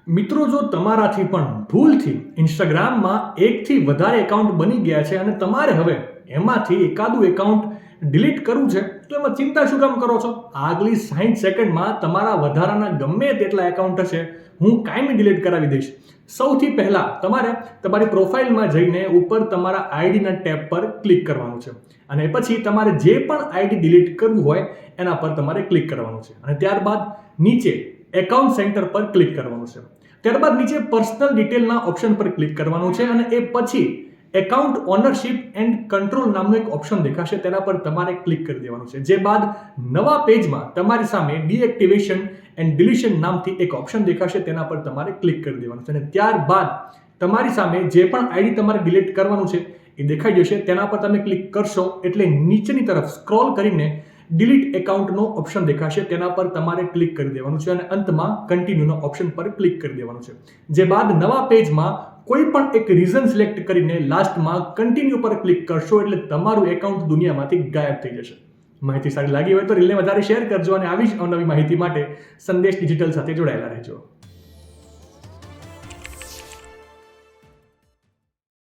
મિત્રો, જો તમારાથી પણ ભૂલથી ઇન્સ્ટાગ્રામમાં એકથી વધારે એકાઉન્ટ બની ગયા છે અને તમારે હવે એમાંથી એકાદું એકાઉન્ટ ડિલીટ કરવું છે, તો એમાં ચિંતા શું કામ કરો છો? આગલી 60 સેકન્ડમાં તમારા વધારાના ગમે તેટલા એકાઉન્ટ હશે હું કાયમી ડિલીટ કરાવી દઈશ. સૌથી પહેલા તમારે તમારી પ્રોફાઇલમાં જઈને ઉપર તમારા આઈડીના ટેબ પર ક્લિક કરવાનું છે અને પછી તમારે જે પણ આઈડી ડિલીટ કરવું હોય એના પર તમારે ક્લિક કરવાનું છે અને ત્યારબાદ નીચે એકાઉન્ટ સેન્ટર પર ક્લિક કરવાનું છે. ત્યારબાદ નીચે પર્સનલ ડિટેલના ઓપ્શન પર ક્લિક કરવાનું છે અને એ પછી એકાઉન્ટ ઓનરશિપ એન્ડ કંટ્રોલ નામનું એક ઓપ્શન દેખાશે, તેના પર તમારે ક્લિક કરી દેવાનું છે. જે બાદ નવા પેજમાં તમારી સામે ડીએક્ટિવેશન એન્ડ ડિલીશન નામથી એક ઓપ્શન દેખાશે, તેના પર તમારે ક્લિક કરી દેવાનું છે અને ત્યારબાદ તમારી સામે જે પણ આઈડી તમારે ડિલીટ કરવાનું છે એ દેખાઈ જશે. તેના પર તમે ક્લિક કરશો એટલે નીચેની તરફ સ્ક્રોલ કરીને ડિલીટ એકાઉન્ટનો ઓપ્શન દેખાશે, તેના પર તમારે ક્લિક કરી દેવાનું છે અને અંતમાં કન્ટિન્યુનો ઓપ્શન પર ક્લિક કરી દેવાનું છે. જે બાદ નવા પેજમાં કોઈ પણ એક રીઝન સિલેક્ટ કરીને લાસ્ટમાં કન્ટિન્યુ પર ક્લિક કરશો એટલે તમારું એકાઉન્ટ દુનિયામાંથી ગાયબ થઈ જશે. માહિતી સારી લાગી હોય તો રીલને વધારે શેર કરજો અને આવી જ અવનવી માહિતી માટે સંદેશ ડિજિટલ સાથે જોડાયેલા રહેજો.